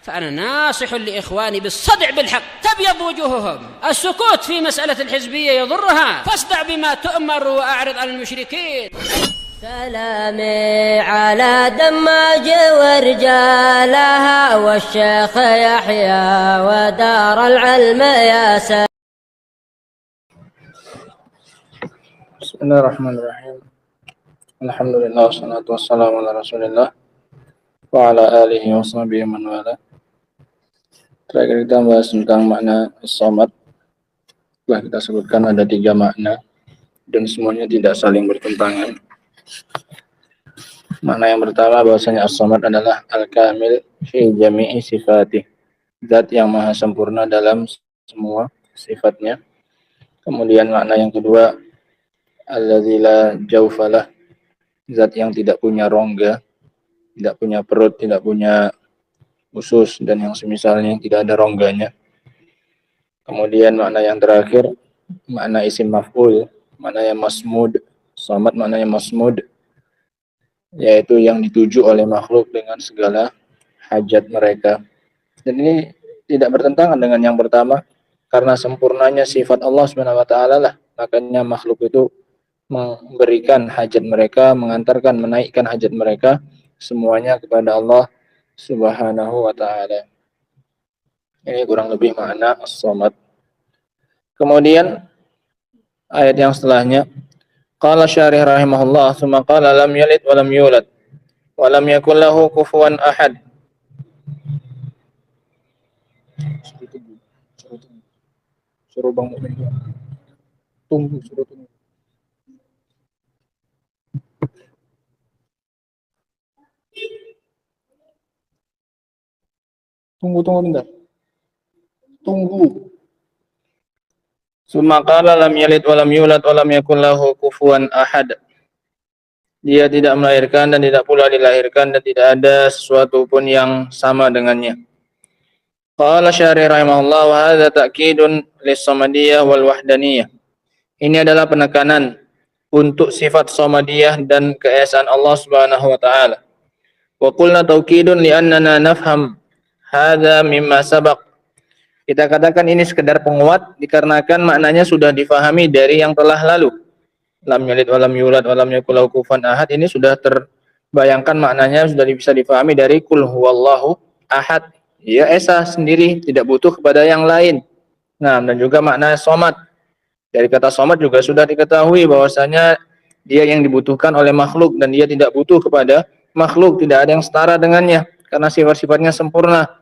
فأنا ناصح لإخواني بالصدع بالحق تبيض وجوههم. السكوت في مسألة الحزبية يضرها، فاصدع بما تؤمر وأعرض عن المشركين. سلامي على دماج ورجالها والشيخ يحيى ودار العلم يا سلام. بسم الله الرحمن الرحيم. الحمد لله والصلاة والسلام على رسول الله wa ala alihi wa sahbihi man wala. Terakhir kita bahas tentang makna as-samad. Telah kita sebutkan ada 3 makna dan semuanya tidak saling bertentangan. Makna yang pertama bahwasanya as-samad adalah al-kamil fi jami'i sifatih, zat yang maha sempurna dalam semua sifatnya. Kemudian makna yang kedua, alladzi la jawfalah, zat yang tidak punya rongga, tidak punya perut, tidak punya usus, dan yang semisalnya tidak ada rongganya. Kemudian makna yang terakhir, makna isim maf'ul, maknanya masmud. Samad maknanya masmud, yaitu yang dituju oleh makhluk dengan segala hajat mereka. Dan ini tidak bertentangan dengan yang pertama, karena sempurnanya sifat Allah Subhanahu wa taala lah, makanya makhluk itu memberikan hajat mereka, mengantarkan, menaikkan hajat mereka semuanya kepada Allah Subhanahu wa taala. Ini kurang lebih makna as-samad. Kemudian ayat yang setelahnya, qala syarih rahimahullah, tsumma qala lam yalid wa lam yulad wa lam yakul lahu kufuwan ahad. Suruh Bang Mukmin tunggu, suruh tunggu. Tunggu bentar. Tunggu. Summa qala lam yalid wa lam yulad wa lam yakul lahu kufuwan ahad. Dia tidak melahirkan dan tidak pula dilahirkan dan tidak ada sesuatu pun yang sama dengannya. Qala syarih rahimahullah wa hadza ta'kidun lis-samadiyah wal wahdaniyah. Ini adalah penekanan untuk sifat samadiyah dan keesaan Allah Subhanahu wa taala. Wa qulna taukidun li'annana nafham hadza mimma sabaq. Kita katakan ini sekedar penguat dikarenakan maknanya sudah difahami dari yang telah lalu. Lam yalid wa lam yulad wa lam yakul lahu kufuwan ahad, ini sudah terbayangkan maknanya, sudah bisa difahami dari kul huwallahu ahad. Ya esa sendiri, tidak butuh kepada yang lain. Nah, dan juga makna somad. Dari kata somad juga sudah diketahui bahwasanya dia yang dibutuhkan oleh makhluk dan dia tidak butuh kepada makhluk, tidak ada yang setara dengannya karena sifat-sifatnya sempurna.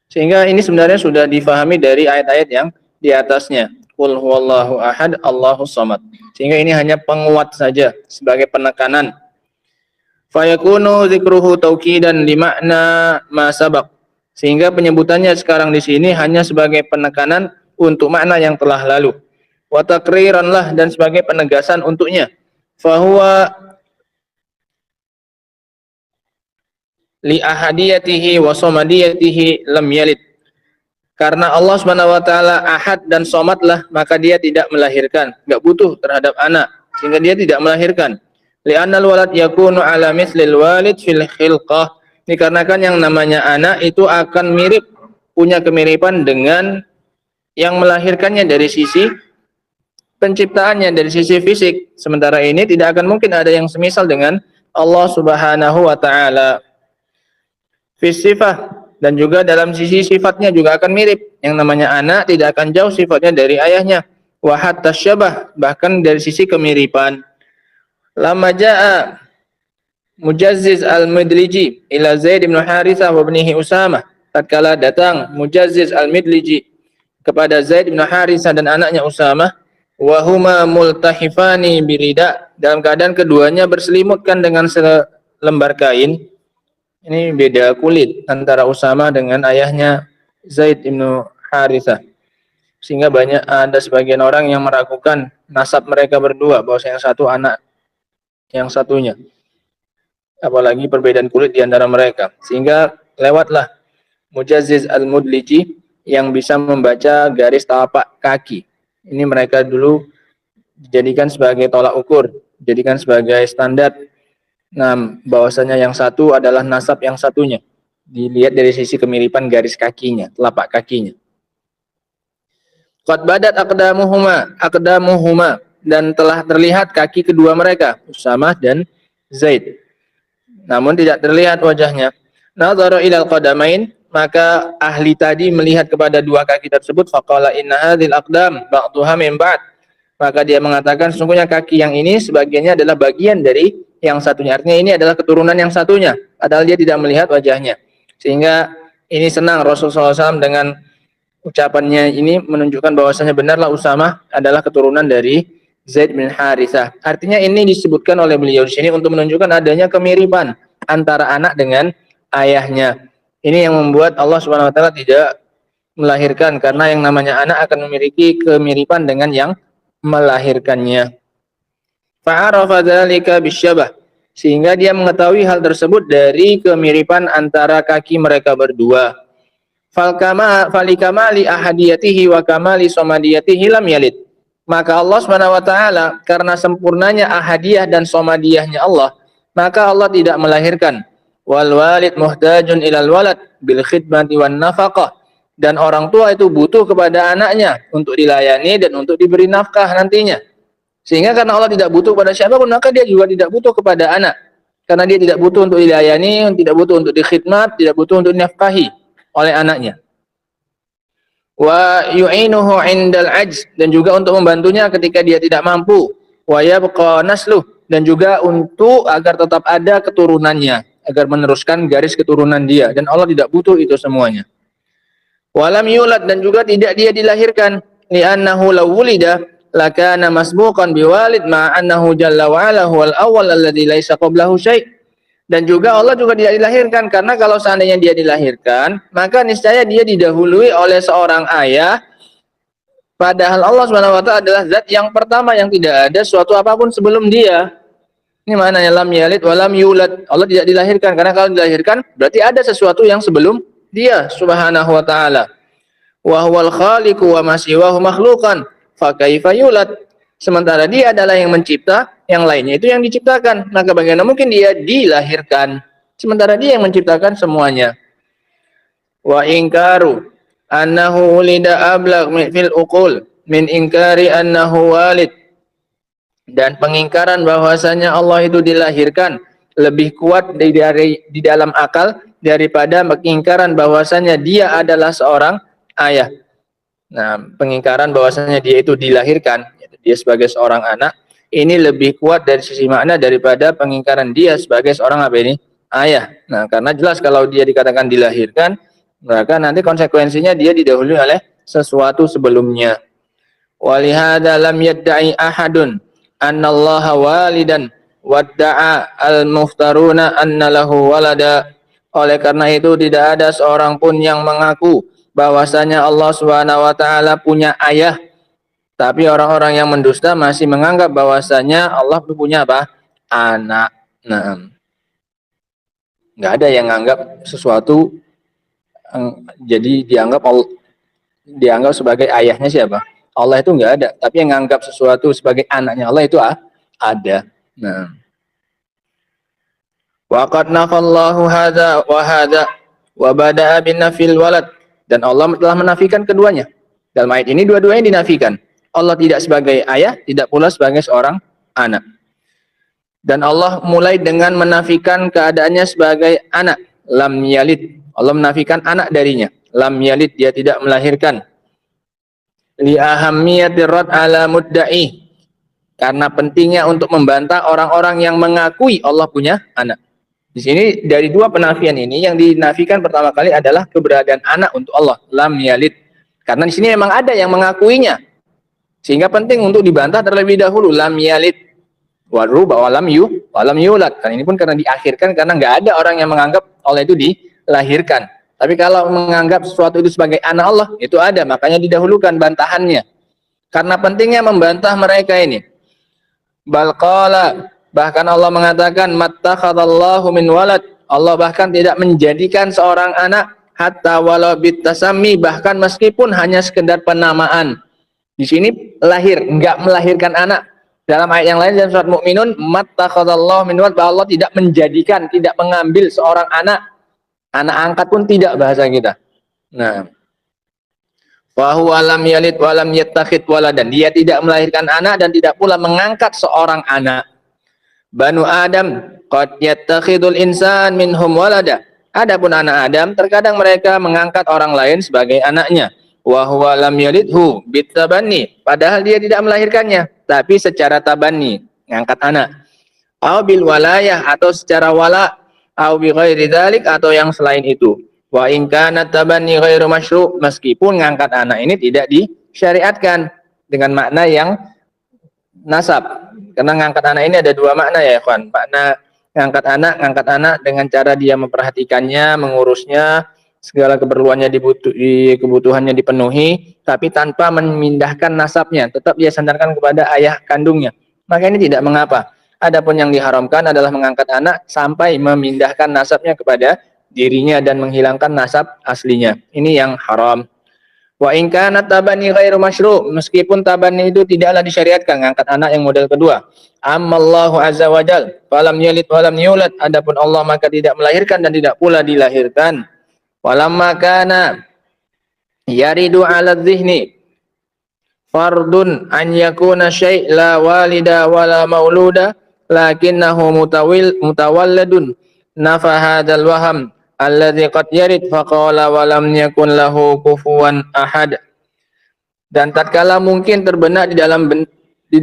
Sehingga ini sebenarnya sudah difahami dari ayat-ayat yang di atasnya. Qul huwallahu ahad, Allahus samad. Sehingga ini hanya penguat saja sebagai penekanan. Fayakunu dzikruhu taukidan li makna ma sabaq. Sehingga penyebutannya sekarang di sini hanya sebagai penekanan untuk makna yang telah lalu. Wa taqriran lah, dan sebagai penegasan untuknya. Fahuwa li ahadiyatihi wa samadiyatihi lam yalid. Karena Allah Subhanahu wa taala ahad dan somad lah, maka dia tidak melahirkan, enggak butuh terhadap anak, sehingga dia tidak melahirkan. Li'annal walad yakunu ala mithlil walid fil khilqah. Dikarenakan yang namanya anak itu akan mirip, punya kemiripan dengan yang melahirkannya dari sisi penciptaannya, dari sisi fisik. Sementara ini tidak akan mungkin ada yang semisal dengan Allah Subhanahu wa taala. Fisifah, dan juga dalam sisi sifatnya juga akan mirip. Yang namanya anak tidak akan jauh sifatnya dari ayahnya. Wa hatta syabah, bahkan dari sisi kemiripan. Lama jaa Mujazziz al-Midliji ila Zaid bin Harithah wa ibnihi Usamah. Tatkala datang Mujazziz al-Midliji kepada Zaid bin Harithah dan anaknya Usamah, wa huma multahifani birida, dalam keadaan keduanya berselimutkan dengan selembar kain. Ini beda kulit antara Usama dengan ayahnya Zaid bin Harithah. Sehingga ada sebagian orang yang meragukan nasab mereka berdua, bahwa yang satu anak yang satunya. Apalagi perbedaan kulit di antara mereka. Sehingga lewatlah Mujazziz al-Mudliji yang bisa membaca garis tapak kaki. Ini mereka dulu dijadikan sebagai tolak ukur, dijadikan sebagai standar. Nah, bahwasanya yang satu adalah nasab yang satunya. Dilihat dari sisi kemiripan garis kakinya, telapak kakinya. Qad badat aqdamuhuma dan telah terlihat kaki kedua mereka, Usamah dan Zaid. Namun tidak terlihat wajahnya. Nadhara ilal qadamain, maka ahli tadi melihat kepada dua kaki tersebut, faqala inna hadhil aqdam ba'duha min ba'd. Maka dia mengatakan sesungguhnya kaki yang ini sebagiannya adalah bagian dari yang satunya. Artinya ini adalah keturunan yang satunya, padahal dia tidak melihat wajahnya. Sehingga ini senang Rasulullah SAW dengan ucapannya ini menunjukkan bahwasanya benarlah Usamah adalah keturunan dari Zaid bin Harithah. Artinya ini disebutkan oleh beliau di sini untuk menunjukkan adanya kemiripan antara anak dengan ayahnya. Ini yang membuat Allah Subhanahu wa taala tidak melahirkan, karena yang namanya anak akan memiliki kemiripan dengan yang melahirkannya. Fa'arafa dzalika bisyabah, sehingga dia mengetahui hal tersebut dari kemiripan antara kaki mereka berdua. Falikamali ahadiyatihi wa kamali somadiyatihi lam yalid. Maka Allah Subhanahu wa taala karena sempurnanya ahadiyah dan somadiyahnya Allah, maka Allah tidak melahirkan. Wal walid muhtajun ilal walad bil khidmati wan nafaqah, dan orang tua itu butuh kepada anaknya untuk dilayani dan untuk diberi nafkah nantinya. Sehingga karena Allah tidak butuh kepada siapapun, maka dia juga tidak butuh kepada anak. Karena dia tidak butuh untuk dilayani, tidak butuh untuk dikhidmat, tidak butuh untuk dinafkahi oleh anaknya. Wa yu'inuhu 'indal 'ajz, dan juga untuk membantunya ketika dia tidak mampu. Wa yabqa nasluh, dan juga untuk agar tetap ada keturunannya, agar meneruskan garis keturunan dia, dan Allah tidak butuh itu semuanya. Walam yulad, dan juga tidak dia dilahirkan, li'annahu law wulida lakana masbuqan biwalid ma'annahu jalla wa ala huwal awwal alladzi laisa qablahu syai'. Dan juga Allah juga tidak dilahirkan, karena kalau seandainya dia dilahirkan, maka niscaya dia didahului oleh seorang ayah, padahal Allah Subhanahu wa taala adalah zat yang pertama yang tidak ada suatu apapun sebelum dia. Ini maknanya lam yalid wa lam yulad. Allah tidak dilahirkan, karena kalau dilahirkan berarti ada sesuatu yang sebelum dia Subhanahu wa taala. Wa huwal khaliqu wa ma siwahu makhluqan fa kaifa yulad. Sementara dia adalah yang mencipta, yang lainnya itu yang diciptakan. Maka bagaimana mungkin dia dilahirkan? Sementara dia yang menciptakan semuanya. Wa inkaru annahu ulida ablagh fil uqul min inkari annahu walid. Dan pengingkaran bahwasanya Allah itu dilahirkan lebih kuat di dalam akal daripada pengingkaran bahwasanya dia adalah seorang ayah. Nah, pengingkaran bahwasanya dia itu dilahirkan, dia sebagai seorang anak, ini lebih kuat dari sisi makna daripada pengingkaran dia sebagai seorang apa ini? Ayah. Nah, karena jelas kalau dia dikatakan dilahirkan, maka nanti konsekuensinya dia didahului oleh sesuatu sebelumnya. Walihada lam yadda'i ahadun annallaha walidan wadda'a al-muftaruna anna lahu walada. Oleh karena itu tidak ada seorang pun yang mengaku bahwasanya Allah Subhanahu wa taala punya ayah. Tapi orang-orang yang mendusta masih menganggap bahwasanya Allah punya apa? Anak. Nah, nggak ada yang menganggap sesuatu jadi dianggap sebagai ayahnya siapa? Allah itu nggak ada. Tapi yang menganggap sesuatu sebagai anaknya Allah itu ada. Nah, waqad nafallahu hadza wa hadza wa bada'a bin nafil walad, dan Allah telah menafikan keduanya. Dalam ayat ini dua-duanya dinafikan. Allah tidak sebagai ayah, tidak pula sebagai seorang anak. Dan Allah mulai dengan menafikan keadaannya sebagai anak. Lam yalid. Allah menafikan anak darinya. Lam yalid, dia tidak melahirkan. Li ahammiyatir rad ala mudda'i. Karena pentingnya untuk membantah orang-orang yang mengakui Allah punya anak. Di sini dari dua penafian ini yang dinafikan pertama kali adalah keberadaan anak untuk Allah. Lam yalid. Karena di sini memang ada yang mengakuinya. Sehingga penting untuk dibantah terlebih dahulu. Lam yalid waruba walam yulad. Kan ini pun karena diakhirkan, karena nggak ada orang yang menganggap Allah itu dilahirkan. Tapi kalau menganggap sesuatu itu sebagai anak Allah, itu ada. Makanya didahulukan bantahannya. Karena pentingnya membantah mereka ini. Balqala, bahkan Allah mengatakan mattakhadallahu min walad. Allah bahkan tidak menjadikan seorang anak, hatta walau bitasammi, bahkan meskipun hanya sekedar penamaan. Di sini lahir, enggak melahirkan anak. Dalam ayat yang lain dalam surat Mukminun, mattakhadallahu min walad, Allah tidak menjadikan, tidak mengambil seorang anak. Anak angkat pun tidak bahasa kita. Nah, wa huwa lam yalid wa lam yattakhid waladan. Dia tidak melahirkan anak dan tidak pula mengangkat seorang anak. Banu Adam qad yattakhidul insan minhum walada. Adapun anak Adam terkadang mereka mengangkat orang lain sebagai anaknya. Wa huwa lam yalidhu bitabanni. Padahal dia tidak melahirkannya, tapi secara tabanni, mengangkat anak. Au bil walayah, atau secara wala, au bi ghairi dzalik, atau yang selain itu. Wa in kana tabanni ghairu masyru', meskipun ngangkat anak ini tidak disyariatkan dengan makna yang nasab. Karena ngangkat anak ini ada dua makna ya, ikhwan. Makna ngangkat anak dengan cara dia memperhatikannya, mengurusnya, segala keperluannya kebutuhannya dipenuhi, tapi tanpa memindahkan nasabnya, tetap dia sandarkan kepada ayah kandungnya. Maka ini tidak mengapa. Adapun yang diharamkan adalah mengangkat anak sampai memindahkan nasabnya kepada dirinya dan menghilangkan nasab aslinya. Ini yang haram. Wa in kana tabani ghairu masyru', meskipun tabani itu tidaklah disyariatkan, ngangkat anak yang model kedua. Ammallahu azza wajal falam yalid walam yulad, adapun Allah maka tidak melahirkan dan tidak pula dilahirkan. Walamma kana yaridu 'ala dzihni fardun an yakuna syai' la walida wala mauluda lakinnahu mutawalladun nafa hadzal waham alladzi qad yarid faqala wa lam yakun lahu kufuwan ahad. Dan tatkala mungkin terbenak di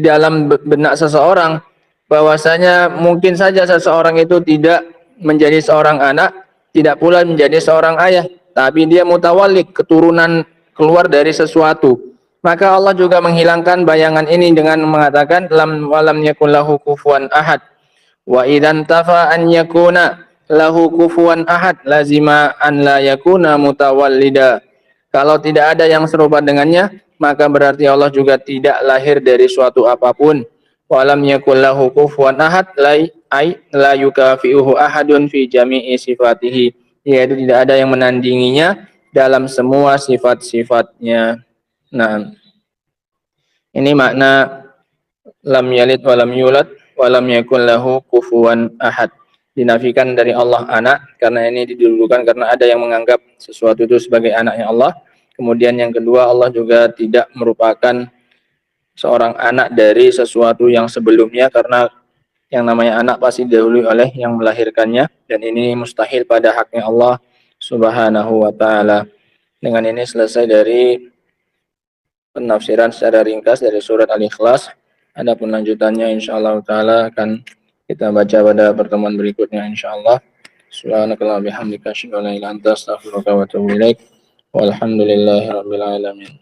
dalam benak seseorang bahwasanya mungkin saja seseorang itu tidak menjadi seorang anak, tidak pula menjadi seorang ayah, tapi dia mutawallid, keturunan keluar dari sesuatu. Maka Allah juga menghilangkan bayangan ini dengan mengatakan lam walam yakun lahu kufuwan ahad. Wa idzan tafa an yakuna lahu kufuwan ahad lazima an la yakuna mutawallida. Kalau tidak ada yang serupa dengannya, maka berarti Allah juga tidak lahir dari suatu apapun. Walam yakun lahu kufuwan ahad la yukafi'uhu ahadun fi jami'i sifatihi, yaitu tidak ada yang menandinginya dalam semua sifat-sifatnya. Nah, ini makna lam yalid wa lam yulad wa lam yakun lahu kufuwan ahad. Dinafikan dari Allah anak, karena ini didulukan karena ada yang menganggap sesuatu itu sebagai anaknya Allah. Kemudian yang kedua, Allah juga tidak merupakan seorang anak dari sesuatu yang sebelumnya, karena yang namanya anak pasti didahului oleh yang melahirkannya, dan ini mustahil pada haknya Allah subhanahu wa ta'ala. Dengan ini selesai dari penafsiran secara ringkas dari surat Al-Ikhlas. Adapun lanjutannya insyaallah taala akan kita baca pada pertemuan berikutnya insyaallah. Subhanakallahumma bihamdika asyhadu an la ilaha illa anta astaghfiruka wa atubu ilaik. Walhamdulillahirabbil alamin.